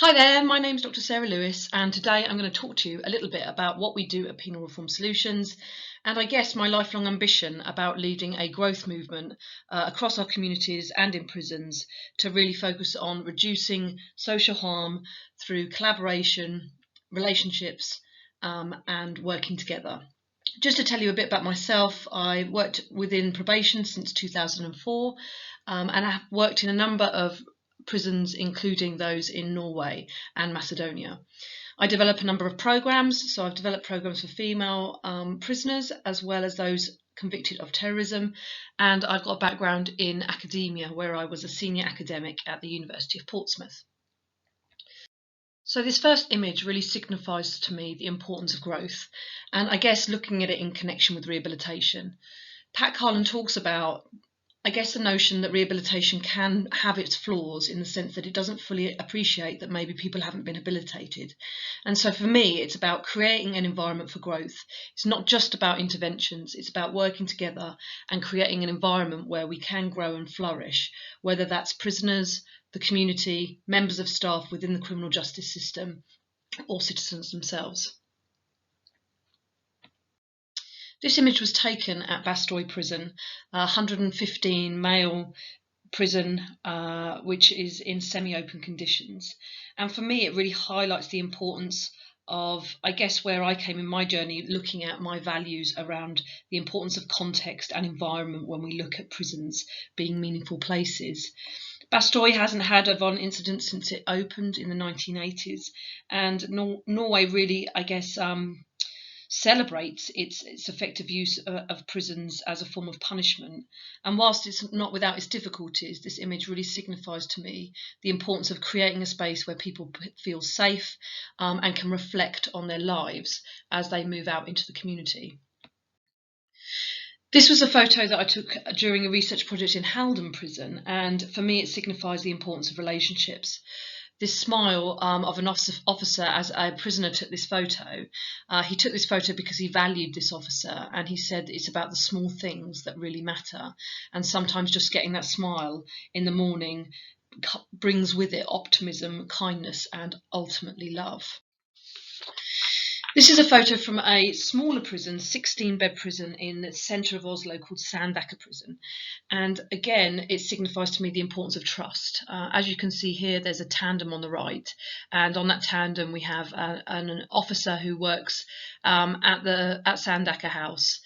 Hi there, my name's Dr. Sarah Lewis, and today I'm going to talk to you a little bit about what we do at Penal Reform Solutions, and I guess my lifelong ambition about leading a growth movement across our communities and in prisons to really focus on reducing social harm through collaboration, relationships, and working together. Just to tell you a bit about myself, I worked within probation since 2004, and I've worked in a number of prisons, including those in Norway and Macedonia. I develop a number of programs, so I've developed programs for female prisoners as well as those convicted of terrorism, and I've got a background in academia where I was a senior academic at the University of Portsmouth. So this first image really signifies to me the importance of growth, and I guess looking at it in connection with rehabilitation. Pat Carlin talks about, I guess, the notion that rehabilitation can have its flaws in the sense that it doesn't fully appreciate that maybe people haven't been habilitated. And so for me, it's about creating an environment for growth. It's not just about interventions, it's about working together and creating an environment where we can grow and flourish, whether that's prisoners, the community, members of staff within the criminal justice system, or citizens themselves. This image was taken at Bastoy Prison, a 115 male prison, which is in semi-open conditions. And for me, it really highlights the importance of, I guess, where I came in my journey, looking at my values around the importance of context and environment when we look at prisons being meaningful places. Bastoy hasn't had a violent incident since it opened in the 1980s, and Norway really, I guess, celebrates its effective use of prisons as a form of punishment. And whilst it's not without its difficulties, this image really signifies to me the importance of creating a space where people feel safe and can reflect on their lives as they move out into the community. This was a photo that I took during a research project in Halden Prison, and for me it signifies the importance of relationships. This smile of an officer as a prisoner took this photo. He took this photo because he valued this officer, and he said it's about the small things that really matter. And sometimes just getting that smile in the morning brings with it optimism, kindness, and ultimately love. This is a photo from a smaller prison, 16-bed prison in the centre of Oslo called Sandaker Prison. And again, it signifies to me the importance of trust. As you can see here, there's a tandem on the right. And on that tandem, we have an officer who works at Sandaker House.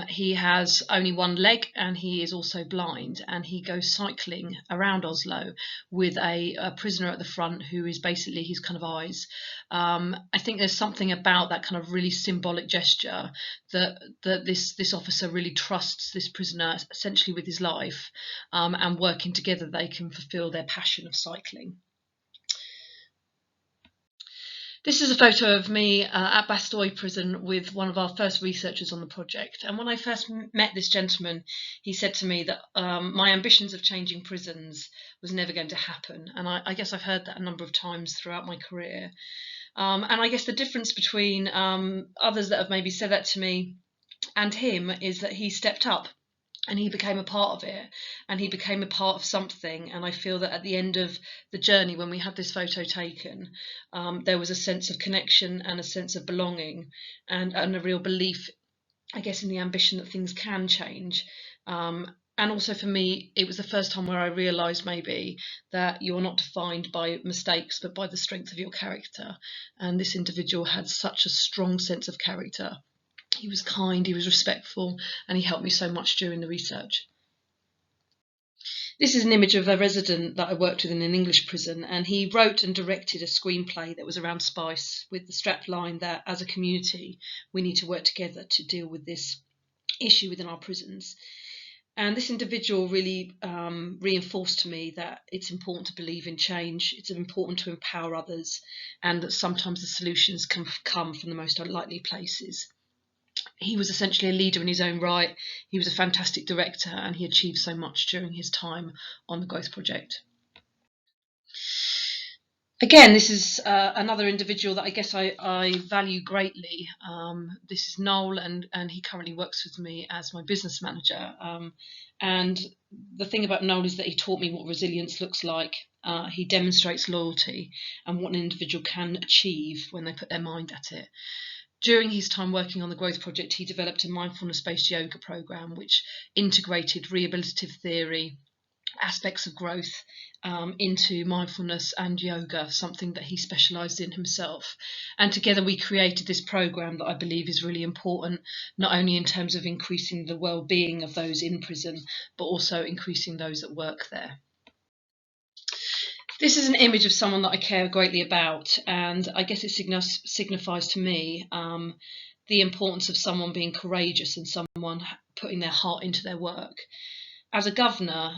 He has only one leg and he is also blind, and he goes cycling around Oslo with a prisoner at the front who is basically his kind of eyes. I think there's something about that kind of really symbolic gesture that this officer really trusts this prisoner essentially with his life, and working together they can fulfil their passion of cycling. This is a photo of me at Bastoy Prison with one of our first researchers on the project. And when I first met this gentleman, he said to me that my ambitions of changing prisons was never going to happen. And I guess I've heard that a number of times throughout my career. And I guess the difference between others that have maybe said that to me and him is that he stepped up. And he became a part of it, and he became a part of something. And I feel that at the end of the journey, when we had this photo taken, there was a sense of connection and a sense of belonging, and a real belief, I guess, in the ambition that things can change. And also for me, it was the first time where I realised maybe that you're not defined by mistakes, but by the strength of your character. And this individual had such a strong sense of character. He was kind, he was respectful, and he helped me so much during the research. This is an image of a resident that I worked with in an English prison, and he wrote and directed a screenplay that was around spice with the strapline that as a community we need to work together to deal with this issue within our prisons. And this individual really reinforced to me that it's important to believe in change, it's important to empower others, and that sometimes the solutions can come from the most unlikely places. He was essentially a leader in his own right. He was a fantastic director, and he achieved so much during his time on the Growth Project. Again, this is another individual that I guess I value greatly. This is Noel, and he currently works with me as my business manager. And the thing about Noel is that he taught me what resilience looks like. He demonstrates loyalty and what an individual can achieve when they put their mind at it. During his time working on the Growth Project, he developed a mindfulness-based yoga program which integrated rehabilitative theory, aspects of growth, into mindfulness and yoga, something that he specialised in himself. And together we created this program that I believe is really important, not only in terms of increasing the well-being of those in prison, but also increasing those that work there. This is an image of someone that I care greatly about, and I guess it signifies to me the importance of someone being courageous and someone putting their heart into their work. As a governor,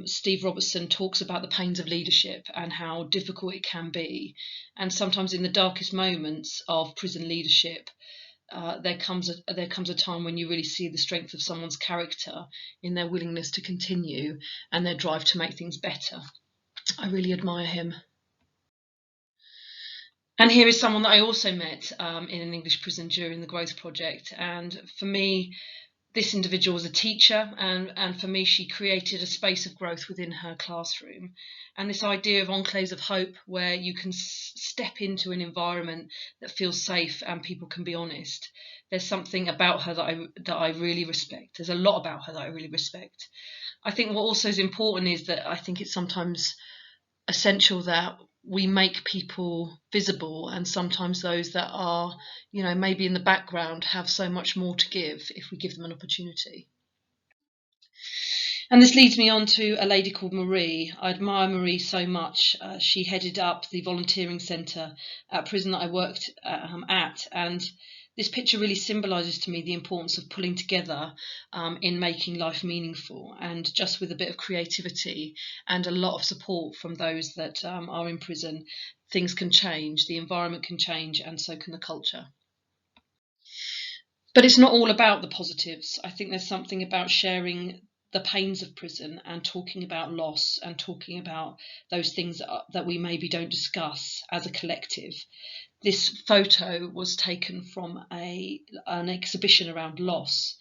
Steve Robertson talks about the pains of leadership and how difficult it can be. And sometimes in the darkest moments of prison leadership, there comes a time when you really see the strength of someone's character in their willingness to continue and their drive to make things better. I really admire him. And here is someone that I also met in an English prison during the Growth Project. And for me, this individual was a teacher, and for me, she created a space of growth within her classroom. And this idea of enclaves of hope, where you can step into an environment that feels safe and people can be honest. There's something about her that I really respect. There's a lot about her that I really respect. I think what also is important is that I think it's sometimes essential that we make people visible, and sometimes those that are, maybe in the background have so much more to give if we give them an opportunity. And this leads me on to a lady called Marie. I admire Marie so much. She headed up the volunteering centre at prison that I worked at, and this picture really symbolises to me the importance of pulling together in making life meaningful, and just with a bit of creativity and a lot of support from those that are in prison, things can change, the environment can change, and so can the culture. But it's not all about the positives. I think there's something about sharing the pains of prison and talking about loss and talking about those things that we maybe don't discuss as a collective. This photo was taken from an exhibition around loss,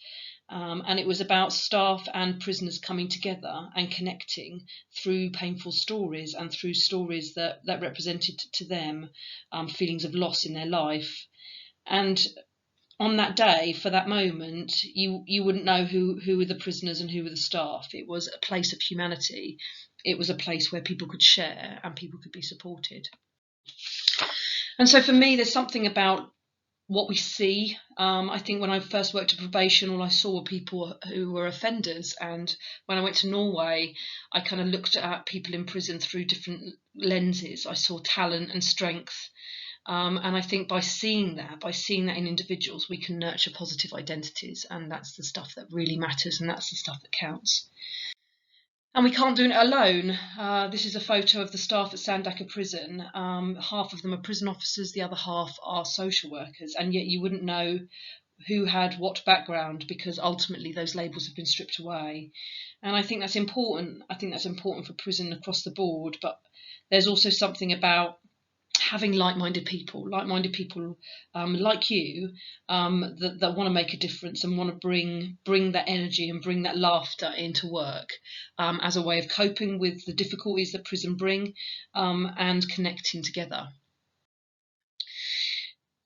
and it was about staff and prisoners coming together and connecting through painful stories and through stories that represented to them feelings of loss in their life. And on that day, for that moment, you wouldn't know who were the prisoners and who were the staff. It was a place of humanity. It was a place where people could share and people could be supported. And so for me, there's something about what we see. I think when I first worked at probation, all I saw were people who were offenders. And when I went to Norway, I kind of looked at people in prison through different lenses. I saw talent and strength. And I think by seeing that in individuals, we can nurture positive identities. And that's the stuff that really matters, and that's the stuff that counts. And we can't do it alone. This is a photo of the staff at Sandaker Prison. Half of them are prison officers, the other half are social workers, and yet you wouldn't know who had what background, because ultimately those labels have been stripped away. And I think that's important. I think that's important for prison across the board, but there's also something about having like-minded people like you, that want to make a difference and want to bring that energy and bring that laughter into work, as a way of coping with the difficulties that prison bring, and connecting together.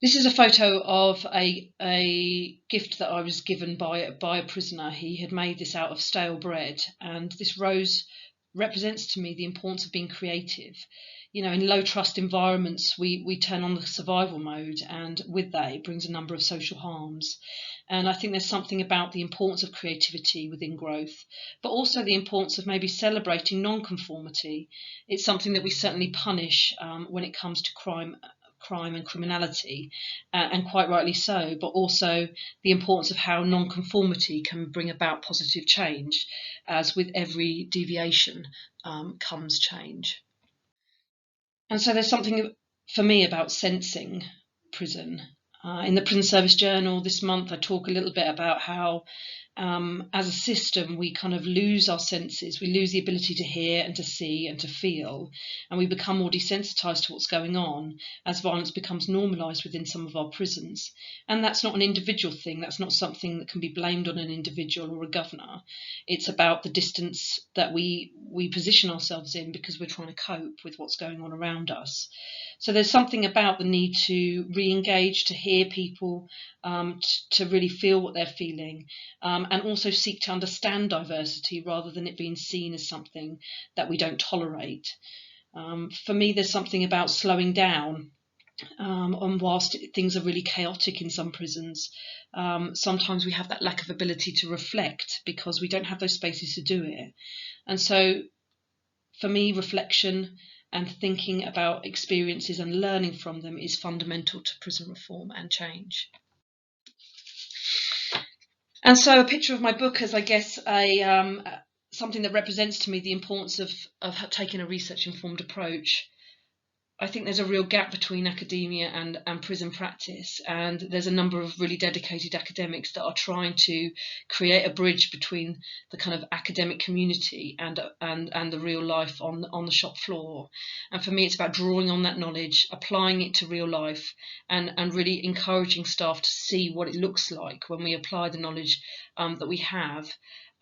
This is a photo of a gift that I was given by a prisoner. He had made this out of stale bread, and this rose represents to me the importance of being creative. In low trust environments, we turn on the survival mode, and with that, it brings a number of social harms. And I think there's something about the importance of creativity within growth, but also the importance of maybe celebrating non-conformity. It's something that we certainly punish when it comes to crime and criminality, and quite rightly so, but also the importance of how non-conformity can bring about positive change, as with every deviation comes change. And so there's something for me about sensing prison. In the Prison Service Journal this month, I talk a little bit about how as a system, we kind of lose our senses. We lose the ability to hear and to see and to feel, and we become more desensitized to what's going on as violence becomes normalized within some of our prisons. And that's not an individual thing. That's not something that can be blamed on an individual or a governor. It's about the distance that we position ourselves in because we're trying to cope with what's going on around us. So there's something about the need to re-engage, to hear people, to really feel what they're feeling, and also seek to understand diversity rather than it being seen as something that we don't tolerate. For me, there's something about slowing down. And whilst things are really chaotic in some prisons, sometimes we have that lack of ability to reflect because we don't have those spaces to do it. And so for me, reflection and thinking about experiences and learning from them is fundamental to prison reform and change. And so a picture of my book as, I guess, something that represents to me the importance of taking a research-informed approach. I think there's a real gap between academia and prison practice, and there's a number of really dedicated academics that are trying to create a bridge between the kind of academic community and the real life on the shop floor. And for me, it's about drawing on that knowledge, applying it to real life, and really encouraging staff to see what it looks like when we apply the knowledge that we have.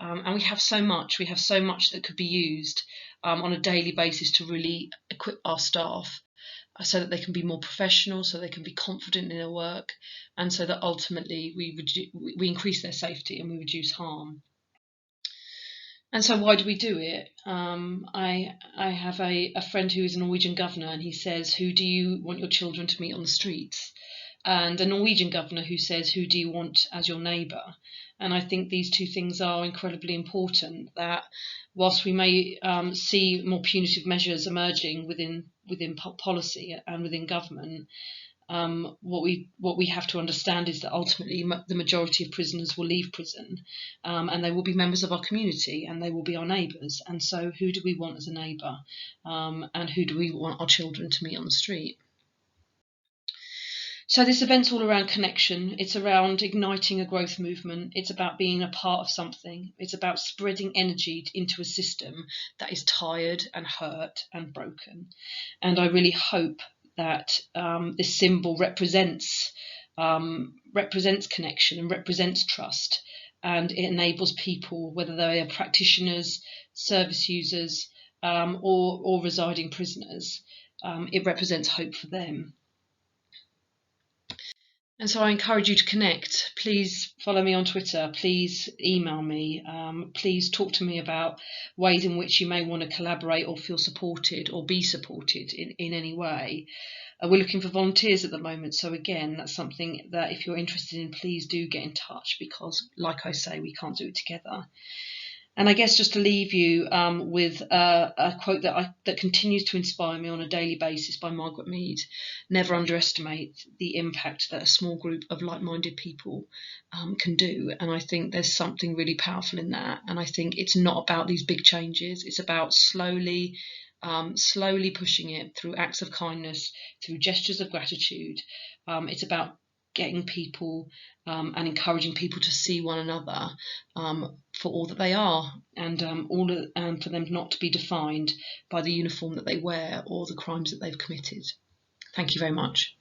And we have so much that could be used on a daily basis to really equip our staff so that they can be more professional, so they can be confident in their work, and so that ultimately we increase their safety and we reduce harm. And so why do we do it? I have a friend who is a Norwegian governor, and he says, who do you want your children to meet on the streets? And a Norwegian governor who says, who do you want as your neighbour? And I think these two things are incredibly important, that whilst we may see more punitive measures emerging within policy and within government, what we have to understand is that ultimately the majority of prisoners will leave prison, and they will be members of our community and they will be our neighbours. And so who do we want as a neighbour, and who do we want our children to meet on the street? So this event's all around connection. It's around igniting a growth movement. It's about being a part of something. It's about spreading energy into a system that is tired and hurt and broken. And I really hope that this symbol represents connection and represents trust, and it enables people, whether they are practitioners, service users, or residing prisoners, it represents hope for them. And so I encourage you to connect. Please follow me on Twitter. Please email me. Please talk to me about ways in which you may want to collaborate or feel supported or be supported in any way. We're looking for volunteers at the moment. So again, that's something that if you're interested in, please do get in touch, because like I say, we can't do it together. And I guess just to leave you with a quote that continues to inspire me on a daily basis by Margaret Mead: never underestimate the impact that a small group of like-minded people can do. And I think there's something really powerful in that. And I think it's not about these big changes. It's about slowly pushing it through acts of kindness, through gestures of gratitude. It's about getting people and encouraging people to see one another for all that they are, and for them not to be defined by the uniform that they wear or the crimes that they've committed. Thank you very much.